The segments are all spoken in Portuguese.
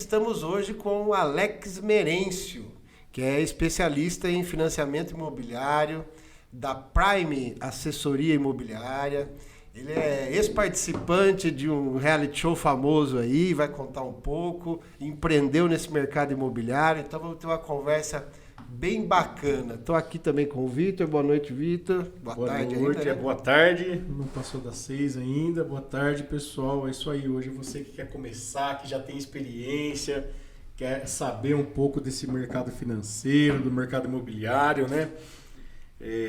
estamos hoje com o Alex Merencio, que é especialista em financiamento imobiliário da Prime Assessoria Imobiliária. Ele é ex-participante de um reality show famoso aí, vai contar um pouco, empreendeu nesse mercado imobiliário, então vamos ter uma conversa bem bacana. Estou aqui também com o Vitor. Boa noite, Vitor. Boa tarde ainda, né? Boa tarde. Não passou das 6 ainda. Boa tarde, pessoal. É isso aí. Hoje você que quer começar, que já tem experiência, quer saber um pouco desse mercado financeiro, do mercado imobiliário, né?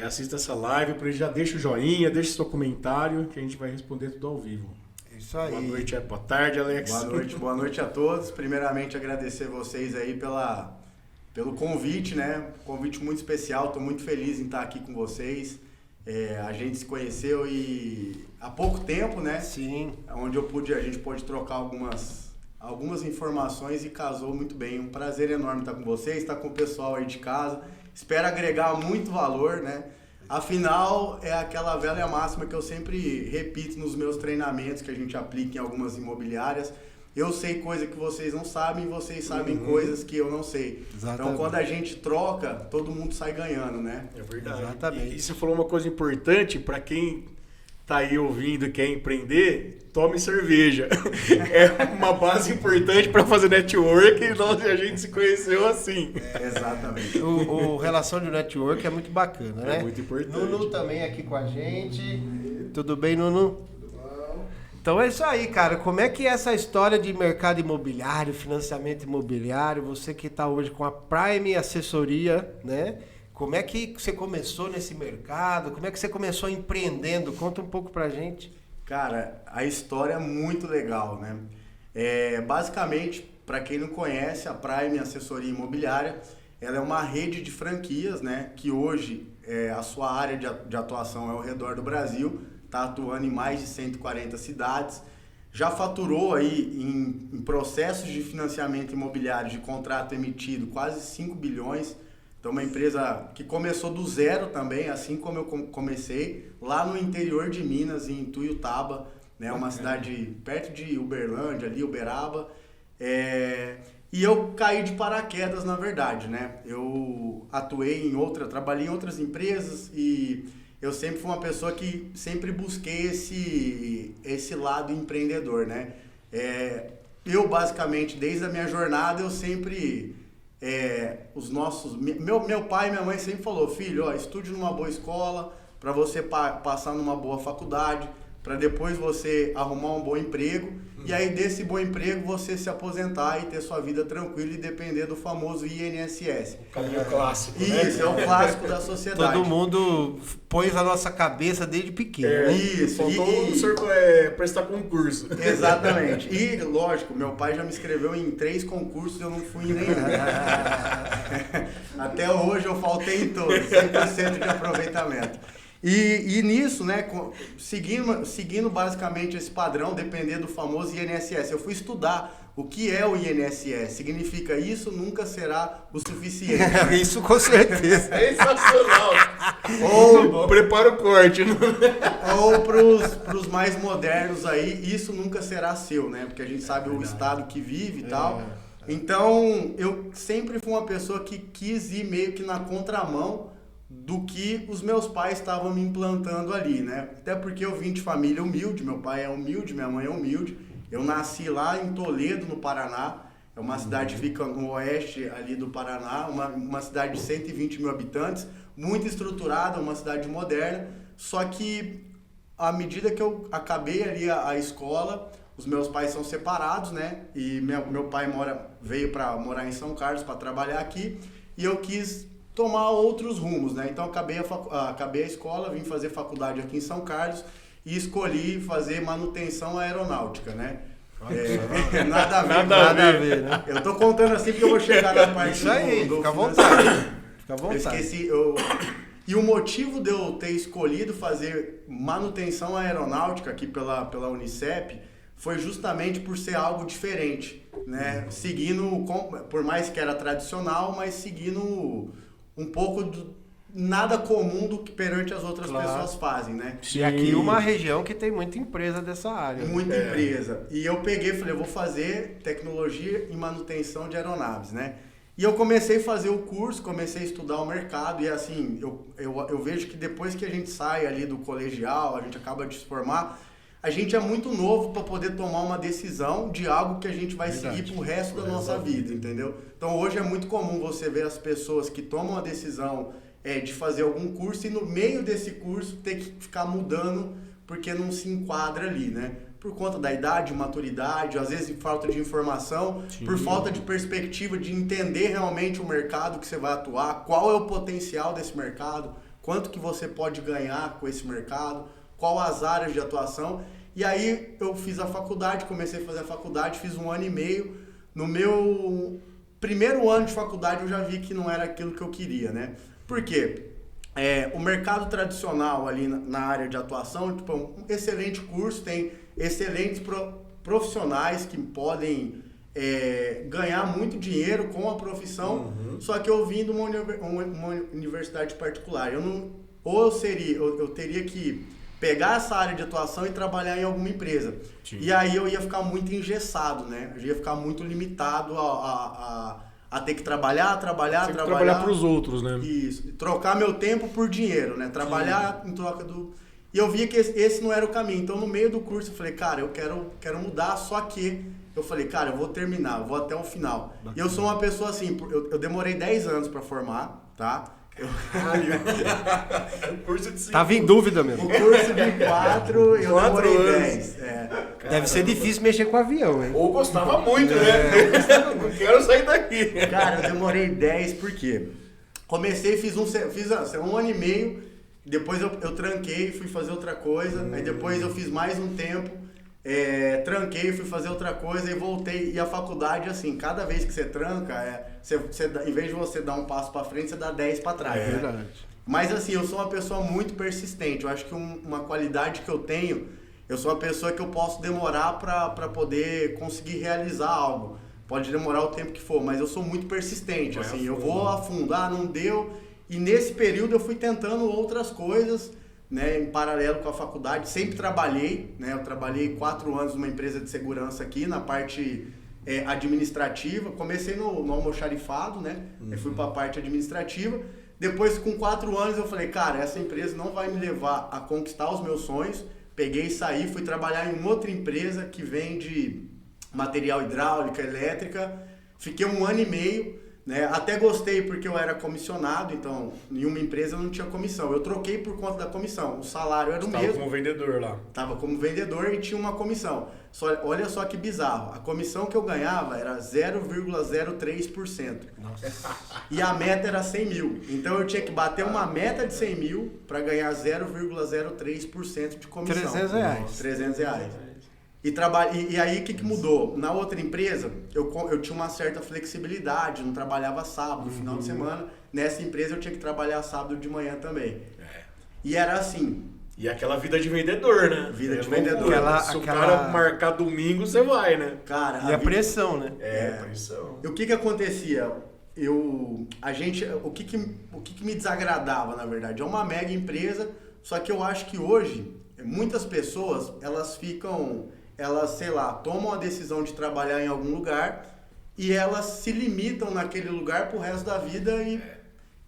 Assista essa live, por aí já deixa o joinha, deixa o seu comentário, que a gente vai responder tudo ao vivo. Isso aí. Boa noite, boa tarde, Alex. Boa noite a todos. Primeiramente, agradecer vocês aí pelo convite, né? Convite muito especial, estou muito feliz em estar aqui com vocês. A gente se conheceu há pouco tempo, né? Sim. Onde a gente pôde trocar algumas informações e casou muito bem. Um prazer enorme estar com vocês, estar com o pessoal aí de casa. Espero agregar muito valor, né? Afinal, é aquela velha máxima que eu sempre repito nos meus treinamentos que a gente aplica em algumas imobiliárias. Eu sei coisa que vocês não sabem, vocês sabem coisas que eu não sei. Exatamente. Então, quando a gente troca, todo mundo sai ganhando, né? É verdade. Exatamente. E você falou uma coisa importante para quem tá aí ouvindo e quer empreender, tome cerveja. É uma base importante para fazer network e a gente se conheceu assim. Exatamente. O relação de network é muito bacana, né? É muito importante. Nuno também aqui com a gente. Tudo bem, Nuno? Então é isso aí, cara. Como é que é essa história de mercado imobiliário, financiamento imobiliário? Você que está hoje com a Prime Assessoria, né? Como é que você começou nesse mercado? Como é que você começou empreendendo? Conta um pouco pra gente. Cara, a história é muito legal, né? Basicamente, para quem não conhece, a Prime Assessoria Imobiliária, ela é uma rede de franquias, né? Que hoje a sua área de atuação é ao redor do Brasil. Está atuando em mais de 140 cidades, já faturou aí em processos de financiamento imobiliário de contrato emitido quase 5 bilhões. Então, uma empresa que começou do zero também, assim como eu comecei, lá no interior de Minas, em Tuiutaba, né, uma cidade perto de Uberlândia, ali, Uberaba. E eu caí de paraquedas, na verdade, né? Eu trabalhei em outras empresas e eu sempre fui uma pessoa que sempre busquei esse lado empreendedor, né? Eu, basicamente, desde a minha jornada, eu sempre... Meu pai e minha mãe sempre falou, filho, estude numa boa escola, para você passar numa boa faculdade, para depois você arrumar um bom emprego, e aí desse bom emprego você se aposentar e ter sua vida tranquila e depender do famoso INSS. O caminho clássico, né? Isso, é o clássico da sociedade. Todo mundo pôs a nossa cabeça desde pequeno, né? Isso. Faltou o senhor prestar concurso. Exatamente. E, lógico, meu pai já me inscreveu em 3 concursos e eu não fui em nenhum. Até hoje eu faltei em todos, 100% de aproveitamento. E nisso, né, seguindo basicamente esse padrão, dependendo do famoso INSS, eu fui estudar o que é o INSS. Significa isso nunca será o suficiente. Isso com certeza. Sensacional. Prepara o corte. Ou pros mais modernos aí, isso nunca será seu, né? Porque a gente sabe o estado que vive e tal. Então, eu sempre fui uma pessoa que quis ir meio que na contramão do que os meus pais estavam me implantando ali, né? Até porque eu vim de família humilde, meu pai é humilde, minha mãe é humilde. Eu nasci lá em Toledo, no Paraná. É uma cidade que fica no oeste ali do Paraná, uma cidade de 120 mil habitantes, muito estruturada, uma cidade moderna. Só que, à medida que eu acabei ali a escola, os meus pais são separados, né? E meu pai veio para morar em São Carlos para trabalhar aqui, e eu quis tomar outros rumos, né? Então acabei a escola, vim fazer faculdade aqui em São Carlos e escolhi fazer manutenção aeronáutica, né? Nada a ver, né? Eu tô contando assim porque eu vou chegar na parte isso aí, do fica à vontade. Fica à eu vontade. esqueci, e o motivo de eu ter escolhido fazer manutenção aeronáutica aqui pela Unicep foi justamente por ser algo diferente, né? Seguindo, por mais que era tradicional, mas seguindo um pouco nada comum do que perante as outras pessoas fazem, né? E aqui uma região que tem muita empresa dessa área. Muita empresa. E eu peguei e falei, eu vou fazer tecnologia e manutenção de aeronaves, né? E eu comecei a fazer o curso, comecei a estudar o mercado e assim, eu vejo que depois que a gente sai ali do colegial, a gente acaba de se formar, a gente é muito novo para poder tomar uma decisão de algo que a gente vai seguir pro resto da nossa vida, entendeu? Então hoje é muito comum você ver as pessoas que tomam a decisão de fazer algum curso e no meio desse curso ter que ficar mudando porque não se enquadra ali, né? Por conta da idade, maturidade, às vezes falta de informação, por falta de perspectiva de entender realmente o mercado que você vai atuar, qual é o potencial desse mercado, quanto que você pode ganhar com esse mercado, qual as áreas de atuação. E aí eu fiz a faculdade, comecei a fazer a faculdade, fiz 1 ano e meio. No meu primeiro ano de faculdade eu já vi que não era aquilo que eu queria, né? Por quê? O mercado tradicional ali na área de atuação, tipo, é um excelente curso, tem excelentes profissionais que podem ganhar muito dinheiro com a profissão, só que eu vim de uma universidade particular. Eu teria que pegar essa área de atuação e trabalhar em alguma empresa. E aí eu ia ficar muito engessado, né? Eu ia ficar muito limitado a ter que trabalhar para os outros, né? Isso. Trocar meu tempo por dinheiro, né? Trabalhar em troca do... E eu via que esse não era o caminho. Então, no meio do curso, eu falei, cara, eu quero mudar, só que eu falei, cara, eu vou terminar, eu vou até o final. Bacana. E eu sou uma pessoa assim, eu demorei 10 anos para formar, tá? O curso de 5. Tava em dúvida mesmo. O curso de 4, eu demorei 10. Deve ser difícil mexer com avião, hein? Ou gostava muito, né? Não quero sair daqui. Cara, eu demorei 10 porque comecei, fiz 1 ano e meio, depois eu tranquei, fui fazer outra coisa, aí depois eu fiz mais um tempo, tranquei, fui fazer outra coisa e voltei. E a faculdade, assim, cada vez que você tranca, em vez de você dar um passo para frente, você dá 10 para trás. É verdade. Né? Mas assim, eu sou uma pessoa muito persistente. Eu acho que uma qualidade que eu tenho, eu sou uma pessoa que eu posso demorar para poder conseguir realizar algo. Pode demorar o tempo que for, mas eu sou muito persistente. Assim, eu vou a fundo, não deu. E nesse período eu fui tentando outras coisas, né, em paralelo com a faculdade. Sempre trabalhei, né? Eu trabalhei 4 anos numa empresa de segurança aqui, na parte administrativa. Comecei no almoxarifado, né? Eu fui para a parte administrativa. Depois, com 4 anos, eu falei, cara, essa empresa não vai me levar a conquistar os meus sonhos. Peguei e saí, fui trabalhar em outra empresa que vende material hidráulica, elétrica. Fiquei 1 ano e meio. Né? Até gostei porque eu era comissionado, então em uma empresa eu não tinha comissão. Eu troquei por conta da comissão, o salário era o mesmo. Estava como vendedor lá. Estava como vendedor e tinha uma comissão. Olha só que bizarro, a comissão que eu ganhava era 0,03%. Nossa. E a meta era 100 mil. Então eu tinha que bater uma meta de 100 mil para ganhar 0,03% de comissão. R$300. R$300. E aí o que mudou? Na outra empresa eu tinha uma certa flexibilidade, não trabalhava sábado, final de semana. Nessa empresa eu tinha que trabalhar sábado de manhã também. E era assim. E aquela vida de vendedor, né? Vida de vendedor. Se o cara marcar domingo, você vai, né? Cara, e a pressão, né? Pressão. E o que acontecia? O que me desagradava, na verdade? É uma mega empresa, só que eu acho que hoje muitas pessoas, elas, sei lá, tomam a decisão de trabalhar em algum lugar e elas se limitam naquele lugar pro resto da vida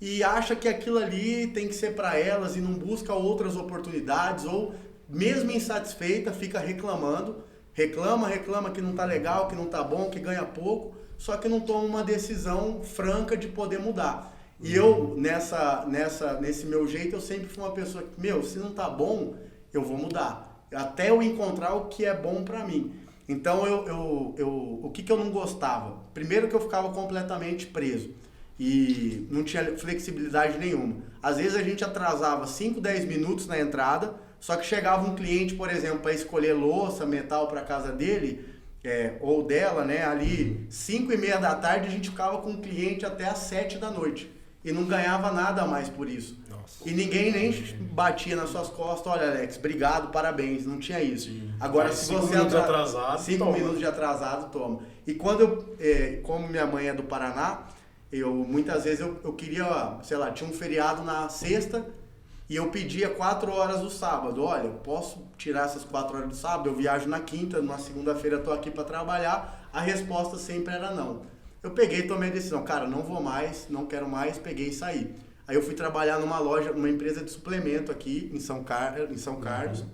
e acha que aquilo ali tem que ser para elas e não busca outras oportunidades, ou mesmo insatisfeita fica reclamando, reclama que não tá legal, que não tá bom, que ganha pouco, só que não toma uma decisão franca de poder mudar. E eu, nesse meu jeito, eu sempre fui uma pessoa que, se não tá bom, eu vou mudar, até eu encontrar o que é bom para mim. Então, o que eu não gostava? Primeiro que eu ficava completamente preso e não tinha flexibilidade nenhuma. Às vezes a gente atrasava 5, 10 minutos na entrada, só que chegava um cliente, por exemplo, para escolher louça, metal para casa dele, ou dela, né? Ali 5:30 da tarde a gente ficava com o cliente até às 7 da noite e não ganhava nada a mais por isso. Nossa. E ninguém nem batia nas suas costas, olha, Alex, obrigado, parabéns, não tinha isso. Sim. Agora, mas se você atrasado, 5 minutos de atrasado, toma. E como minha mãe é do Paraná, Muitas vezes eu queria, sei lá, tinha um feriado na sexta e eu pedia 4 horas do sábado. Olha, eu posso tirar essas 4 horas do sábado? Eu viajo na quinta, na segunda-feira eu tô aqui para trabalhar. A resposta sempre era não. Eu peguei e tomei a decisão, cara, não vou mais, não quero mais, peguei e saí. Aí eu fui trabalhar numa loja, numa empresa de suplemento aqui em São Carlos.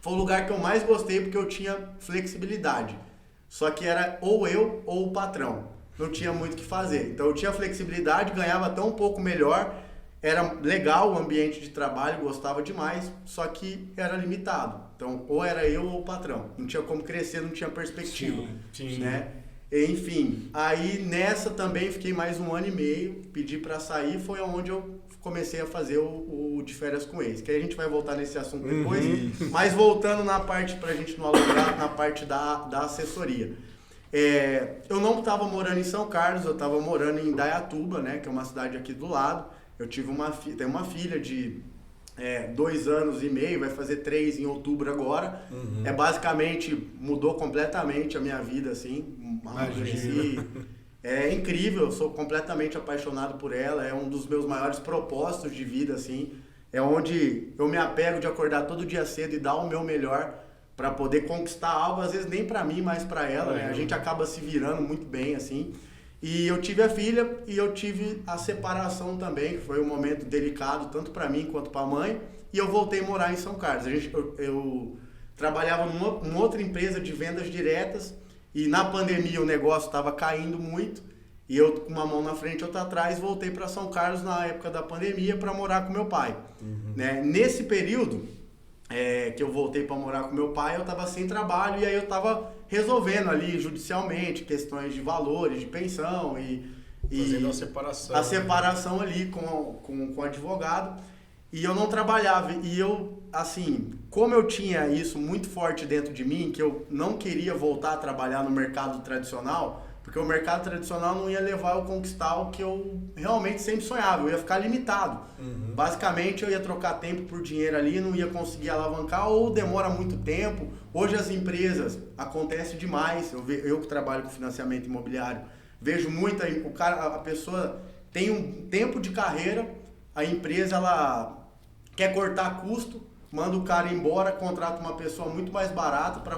Foi o lugar que eu mais gostei porque eu tinha flexibilidade. Só que era ou eu ou o patrão. Não tinha muito o que fazer. Então eu tinha flexibilidade, ganhava até um pouco melhor. Era legal o ambiente de trabalho, gostava demais, só que era limitado. Então ou era eu ou o patrão. Não tinha como crescer, não tinha perspectiva. Sim. Né? Enfim, aí nessa também fiquei mais 1 ano e meio, pedi para sair, foi onde eu comecei a fazer o de férias com ex, que aí a gente vai voltar nesse assunto depois, mas voltando na parte, pra gente não alongar, na parte da assessoria. Eu não estava morando em São Carlos, eu estava morando em Indaiatuba, né, que é uma cidade aqui do lado. Eu tive tenho uma filha de 2 anos e meio, vai fazer 3 em outubro agora. Basicamente, mudou completamente a minha vida, assim. É incrível, eu sou completamente apaixonado por ela, é um dos meus maiores propósitos de vida, assim. É onde eu me apego de acordar todo dia cedo e dar o meu melhor para poder conquistar algo, às vezes nem para mim, mas para ela, né? A gente acaba se virando muito bem, assim. E eu tive a filha e eu tive a separação também, que foi um momento delicado, tanto para mim quanto para a mãe. E eu voltei a morar em São Carlos. Eu trabalhava numa outra empresa de vendas diretas e na pandemia o negócio estava caindo muito. E eu, com uma mão na frente e outra atrás, voltei para São Carlos na época da pandemia para morar com meu pai. Né? Nesse período que eu voltei para morar com meu pai, eu estava sem trabalho e aí eu estava resolvendo ali judicialmente questões de valores, de pensão e fazendo a separação. A separação ali com o advogado. E eu não trabalhava. E eu, assim, como eu tinha isso muito forte dentro de mim, que eu não queria voltar a trabalhar no mercado tradicional, porque o mercado tradicional não ia levar eu a conquistar o que eu realmente sempre sonhava, eu ia ficar limitado. Basicamente eu ia trocar tempo por dinheiro ali, não ia conseguir alavancar ou demora muito tempo. Hoje as empresas, acontece demais, eu que trabalho com financiamento imobiliário, vejo muito, a pessoa tem um tempo de carreira, a empresa ela quer cortar custo, manda o cara embora, contrata uma pessoa muito mais barata para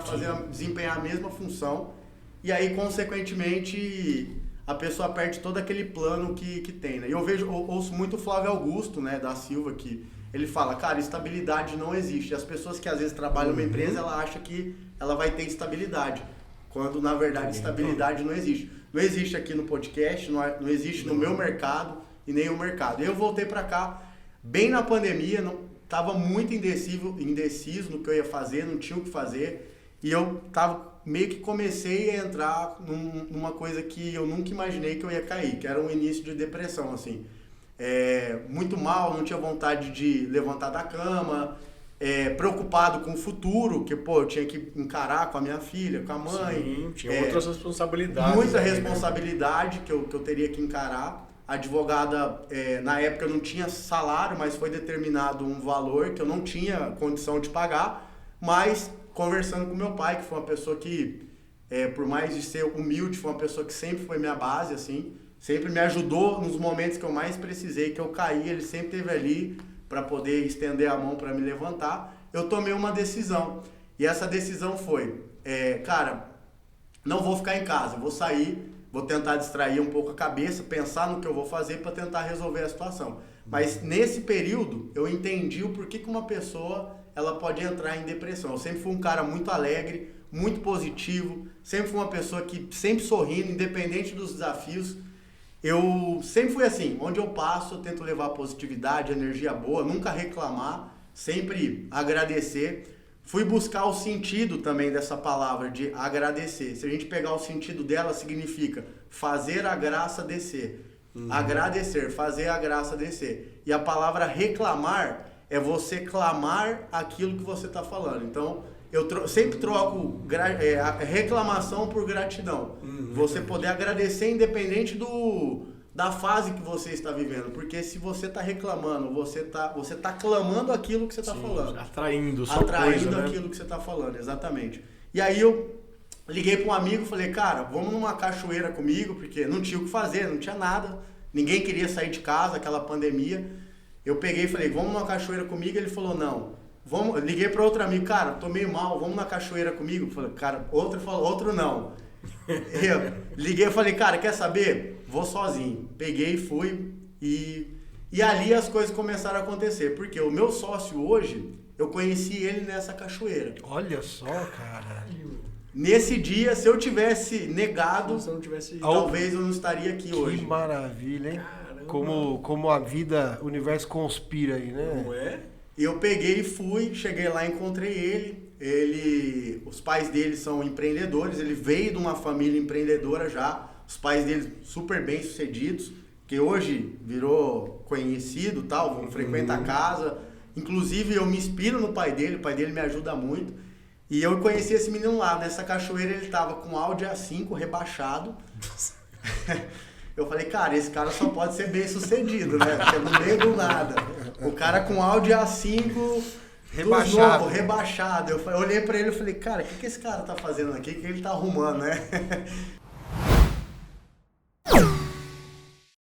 desempenhar a mesma função. E aí, consequentemente, a pessoa perde todo aquele plano que tem, né? E eu ouço muito o Flávio Augusto, né, da Silva, que ele fala, cara, estabilidade não existe. E as pessoas que às vezes trabalham numa empresa, ela acha que ela vai ter estabilidade, quando na verdade estabilidade não existe. Não existe aqui no podcast, não existe no meu mercado e nem o mercado. Eu voltei para cá bem na pandemia, estava muito indeciso no que eu ia fazer, não tinha o que fazer. E eu meio que comecei a entrar numa coisa que eu nunca imaginei que eu ia cair, que era um início de depressão, assim. Muito mal, não tinha vontade de levantar da cama, preocupado com o futuro, que, eu tinha que encarar com a minha filha, com a mãe. Sim, tinha outras responsabilidades. Muita responsabilidade que eu teria que encarar. A advogada, na época, não tinha salário, mas foi determinado um valor que eu não tinha condição de pagar, mas conversando com meu pai, que foi uma pessoa que, por mais de ser humilde, foi uma pessoa que sempre foi minha base, assim, sempre me ajudou nos momentos que eu mais precisei, que eu caí, ele sempre esteve ali para poder estender a mão para me levantar. Eu tomei uma decisão, e essa decisão foi, cara, não vou ficar em casa, vou sair, vou tentar distrair um pouco a cabeça, pensar no que eu vou fazer para tentar resolver a situação. Mas nesse período, eu entendi o porquê que uma pessoa ela pode entrar em depressão. Eu sempre fui um cara muito alegre, muito positivo, sempre fui uma pessoa que sempre sorrindo, independente dos desafios. Eu sempre fui assim, onde eu passo eu tento levar positividade, energia boa, nunca reclamar, sempre agradecer. Fui buscar o sentido também dessa palavra de agradecer. Se a gente pegar o sentido dela, significa fazer a graça descer. Agradecer, fazer a graça descer. E a palavra reclamar é você clamar aquilo que você está falando. Então, eu sempre troco a reclamação por gratidão. Você poder agradecer independente da fase que você está vivendo. Porque se você está reclamando, você tá clamando aquilo que você está falando. Atraindo coisa, né? Aquilo que você está falando, exatamente. E aí eu Liguei para um amigo, falei, cara, vamos numa cachoeira comigo, porque não tinha o que fazer, não tinha nada. Ninguém queria sair de casa, aquela pandemia. Eu peguei e falei, vamos numa cachoeira comigo? Ele falou, não. Vamos. Liguei para outro amigo, cara, tô meio mal, vamos na cachoeira comigo? Falei, cara, outro falou, outro não. Eu liguei e falei, cara, quer saber? Vou sozinho. Peguei, fui e ali as coisas começaram a acontecer. Porque o meu sócio hoje, eu conheci ele nessa cachoeira. Olha só, cara. Nesse dia, se eu tivesse negado, Se eu não tivesse... talvez eu não estaria aqui hoje. Que maravilha, hein? Caramba. Como a vida, o universo conspira aí, né? Não é? Eu peguei e fui, cheguei lá, encontrei ele. Os pais dele são empreendedores, ele veio de uma família empreendedora já. Os pais dele super bem sucedidos, que hoje virou conhecido, tal, frequenta a casa. Inclusive eu me inspiro no pai dele, o pai dele me ajuda muito. E eu conheci esse menino lá, nessa cachoeira ele tava com Audi A5 rebaixado. Eu falei, cara, esse cara só pode ser bem sucedido, né? Porque é no meio do nada. O cara com Audi A5 rebaixado. Novo, rebaixado. Eu olhei pra ele e falei, cara, o que esse cara tá fazendo aqui? O que ele tá arrumando, né?